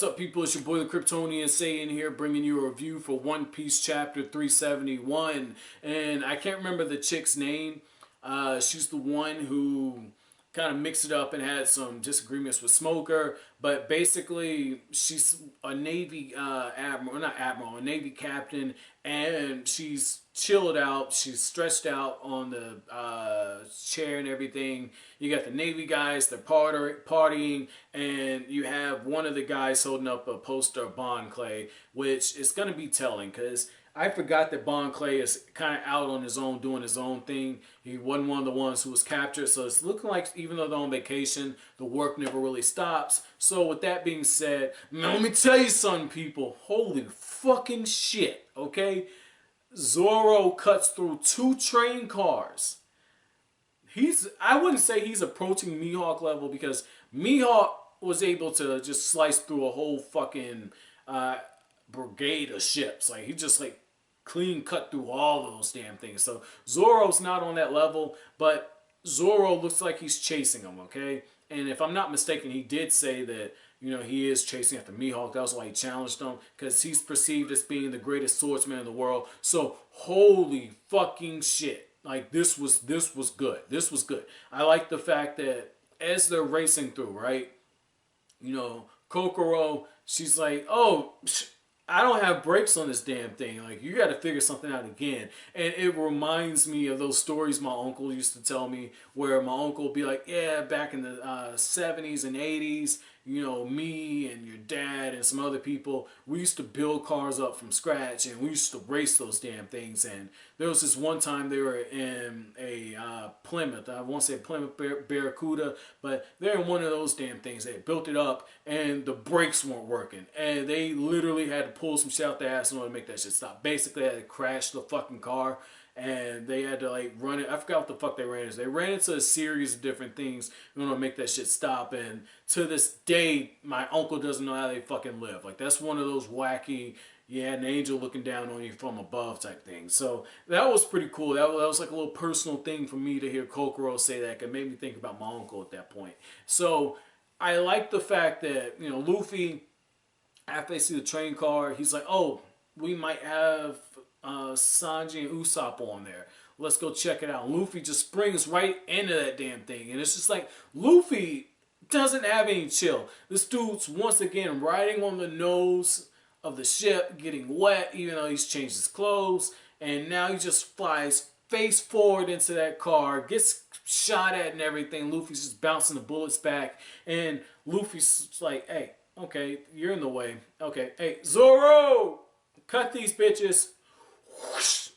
What's up, people? It's your boy the Kryptonian Saiyan here, bringing you a review for One Piece chapter 371. And I can't remember the chick's name. She's the one who kind of mixed it up and had some disagreements with Smoker. But basically, she's a Navy admiral, not admiral, a Navy captain, and she's chilled out. She's stretched out on the chair and everything. You got the Navy guys, they're partying, and you have one of the guys holding up a poster of Bon Clay, which is going to be telling because I forgot that Bon Clay is kind of out on his own, doing his own thing. He wasn't one of the ones who was captured, so it's looking like even though they're on vacation, the work never really stops. So with that being said, man, let me tell you something, people. Holy fucking shit, okay? Zoro cuts through 2 train cars. I wouldn't say he's approaching Mihawk level because Mihawk was able to just slice through a whole fucking brigade of ships. Like, he just like clean cut through all of those damn things. So Zoro's not on that level, but Zoro looks like he's chasing him, okay? And if I'm not mistaken, he did say that, you know, he is chasing after Mihawk. That was why he challenged him, because he's perceived as being the greatest swordsman in the world. So holy fucking shit. Like, this was good. This was good. I like the fact that as they're racing through, right? You know, Kokoro, she's like, oh, I don't have brakes on this damn thing. Like, you got to figure something out again. And it reminds me of those stories my uncle used to tell me, where my uncle would be like, yeah, back in the 70s and 80s, you know, me and your dad and some other people, we used to build cars up from scratch, and we used to race those damn things. And there was this one time they were in a Plymouth. I won't say Plymouth Barracuda, but they're in one of those damn things. They built it up, and the brakes weren't working. And they literally had to pull some shit out their ass in order to make that shit stop. Basically, they had to crash the fucking car, and they had to like run it. I forgot what the fuck they ran into. They ran into a series of different things in order to make that shit stop. And to this day, my uncle doesn't know how they fucking live. Like, that's one of those wacky, yeah, an angel looking down on you from above type thing. So that was pretty cool. That was like a little personal thing for me to hear Kokoro say that. It made me think about my uncle at that point. So I like the fact that, you know, Luffy, after they see the train car, he's like, oh, we might have Sanji and Usopp on there. Let's go check it out. Luffy just springs right into that damn thing. And it's just like, Luffy doesn't have any chill. This dude's once again riding on the nose of the ship, getting wet, even though he's changed his clothes. And now he just flies face forward into that car, gets shot at and everything. Luffy's just bouncing the bullets back. And Luffy's like, hey, okay, you're in the way. Okay, hey, Zoro! Cut these bitches. Whoosh.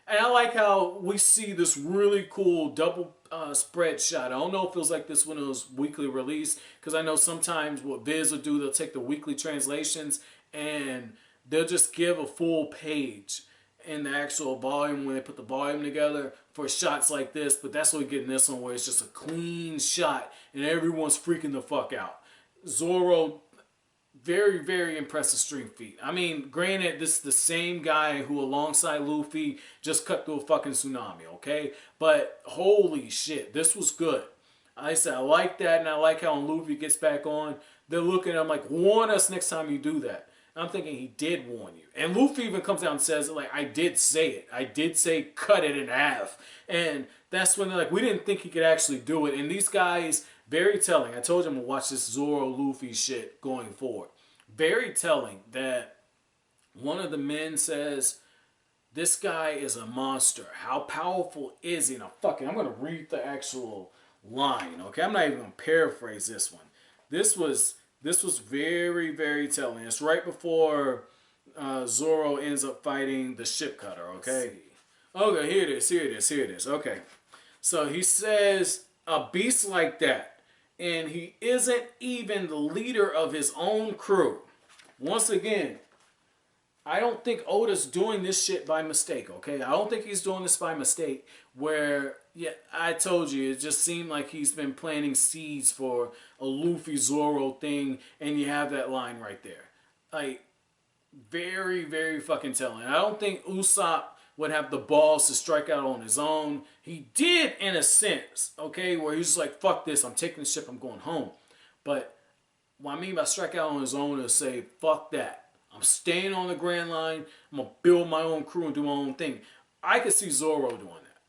And I like how we see this really cool double spread shot. I don't know if it was like this when it was weekly released, because I know sometimes what Viz will do, they'll take the weekly translations and they'll just give a full page in the actual volume when they put the volume together for shots like this. But that's what we get in this one, where it's just a clean shot and everyone's freaking the fuck out. Zoro, very, very impressive stream feat. I mean, granted, this is the same guy who, alongside Luffy, just cut through a fucking tsunami, okay? But holy shit, this was good. I said, I like that, and I like how when Luffy gets back on, they're looking at him like, warn us next time you do that. And I'm thinking, he did warn you. And Luffy even comes out and says, like, I did say it. I did say cut it in half. And that's when they're like, we didn't think he could actually do it. And these guys, very telling. I told you I'm going to watch this Zoro Luffy shit going forward. Very telling that one of the men says, this guy is a monster. How powerful is he? Now, fuck it, I'm going to read the actual line, okay? I'm not even going to paraphrase this one. This was very, very telling. It's right before Zoro ends up fighting the ship cutter, okay? Okay, here it is. Okay. So he says, a beast like that, and he isn't even the leader of his own crew. Once again, I don't think Oda's doing this shit by mistake, okay? I don't think he's doing this by mistake, where, yeah, I told you, it just seemed like he's been planting seeds for a Luffy Zoro thing, and you have that line right there. Like, very, very fucking telling. I don't think Usopp would have the balls to strike out on his own. He did in a sense, okay, where he's just like, fuck this, I'm taking the ship, I'm going home. But what I mean by strike out on his own is say, fuck that. I'm staying on the Grand Line. I'm going to build my own crew and do my own thing. I could see Zoro doing that.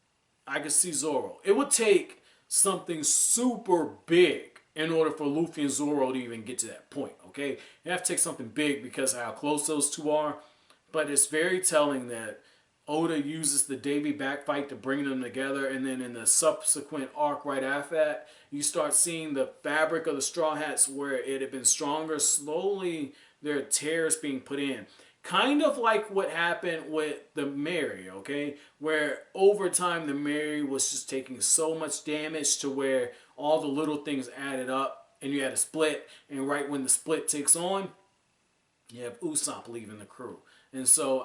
I could see Zoro. It would take something super big in order for Luffy and Zoro to even get to that point, okay? You have to take something big because of how close those two are. But it's very telling that Oda uses the Davy back fight to bring them together, and then in the subsequent arc right after that, you start seeing the fabric of the Straw Hats where it had been stronger. Slowly, there are tears being put in. Kind of like what happened with the Mary, okay? Where over time, the Mary was just taking so much damage to where all the little things added up, and you had a split, and right when the split takes on, you have Usopp leaving the crew. And so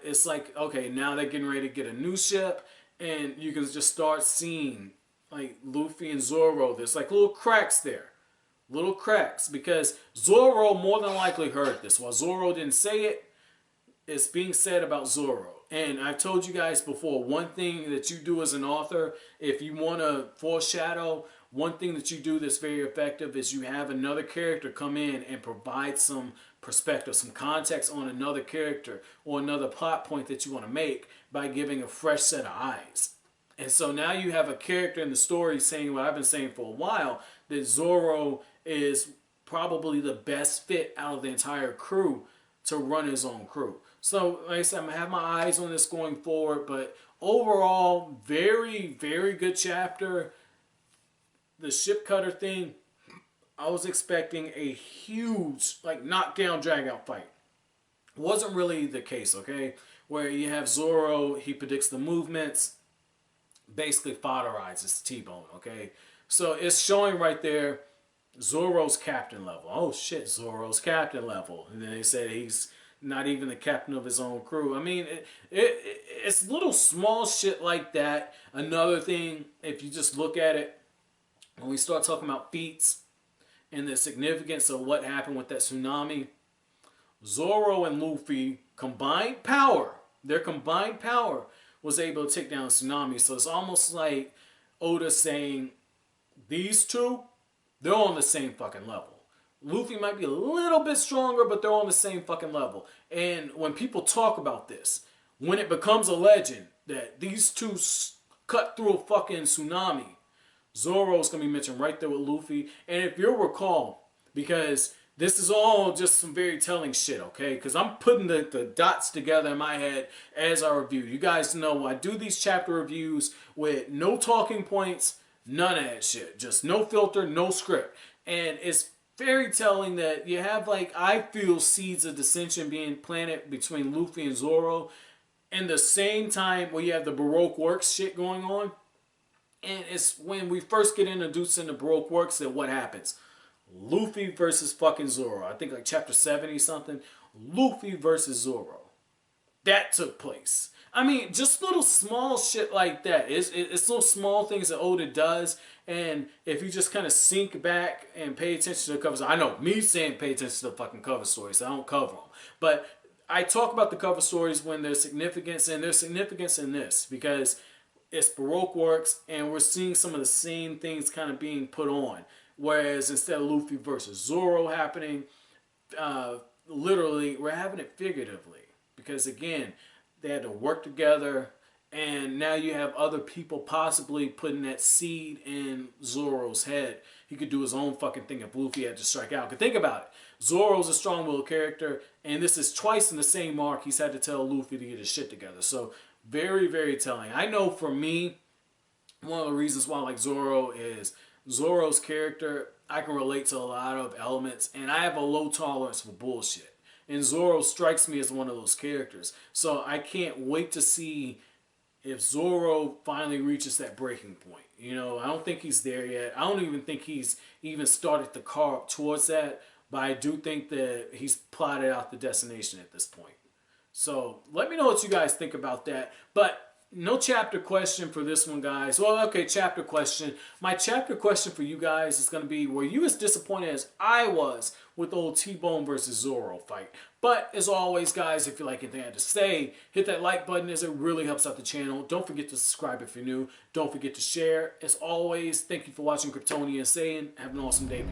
it's like, okay, now they're getting ready to get a new ship, and you can just start seeing like Luffy and Zoro. There's like little cracks there. Little cracks. Because Zoro more than likely heard this. While Zoro didn't say it, it's being said about Zoro. And I've told you guys before, one thing that you do as an author, if you want to foreshadow, one thing that you do that's very effective is you have another character come in and provide some perspective, some context on another character or another plot point that you want to make by giving a fresh set of eyes. And so now you have a character in the story saying what I've been saying for a while, that Zoro is probably the best fit out of the entire crew to run his own crew. So like I said, I'm going to have my eyes on this going forward, but overall, very, very good chapter. The ship cutter thing, I was expecting a huge, like, knockdown, drag-out fight. Wasn't really the case, okay? Where you have Zoro, he predicts the movements, basically fodderizes T-Bone, okay? So it's showing right there Zoro's captain level. Oh, shit, Zoro's captain level. And then they said he's not even the captain of his own crew. I mean, it's little small shit like that. Another thing, if you just look at it, when we start talking about feats and the significance of what happened with that tsunami, Zoro and Luffy combined power, their combined power was able to take down a tsunami. So it's almost like Oda saying, these two, they're on the same fucking level. Luffy might be a little bit stronger, but they're on the same fucking level. And when people talk about this, when it becomes a legend that these two cut through a fucking tsunami, Zoro's going to be mentioned right there with Luffy. And if you'll recall, because this is all just some very telling shit, okay? Because I'm putting the dots together in my head as I review. You guys know I do these chapter reviews with no talking points, none of that shit. Just no filter, no script. And it's very telling that you have, like, I feel seeds of dissension being planted between Luffy and Zoro. In the same time where you have the Baroque Works shit going on. And it's when we first get introduced into Baroque Works that what happens? Luffy versus fucking Zoro. I think like chapter 70 something. Luffy versus Zoro. That took place. I mean, just little small shit like that. It's little small things that Oda does. And if you just kind of sink back and pay attention to the cover story. I know, me saying pay attention to the fucking cover stories. I don't cover them. But I talk about the cover stories when there's significance. And there's significance in this. Because it's Baroque Works, and we're seeing some of the same things kind of being put on. Whereas instead of Luffy versus Zoro happening, literally, we're having it figuratively. Because again, they had to work together, and now you have other people possibly putting that seed in Zoro's head. He could do his own fucking thing if Luffy had to strike out. Because think about it. Zoro's a strong-willed character, and this is twice in the same arc he's had to tell Luffy to get his shit together. So, very, very telling. I know for me, one of the reasons why I like Zoro is Zoro's character, I can relate to a lot of elements, and I have a low tolerance for bullshit. And Zoro strikes me as one of those characters. So I can't wait to see if Zoro finally reaches that breaking point. You know, I don't think he's there yet. I don't even think he's even started to carve towards that, but I do think that he's plotted out the destination at this point. So let me know what you guys think about that. But no chapter question for this one, guys. Well, okay, chapter question. My chapter question for you guys is going to be, were you as disappointed as I was with the old T-Bone versus Zoro fight? But as always, guys, if you like anything I had to say, hit that like button as it really helps out the channel. Don't forget to subscribe if you're new. Don't forget to share. As always, thank you for watching Kryptonian Saiyan. Have an awesome day.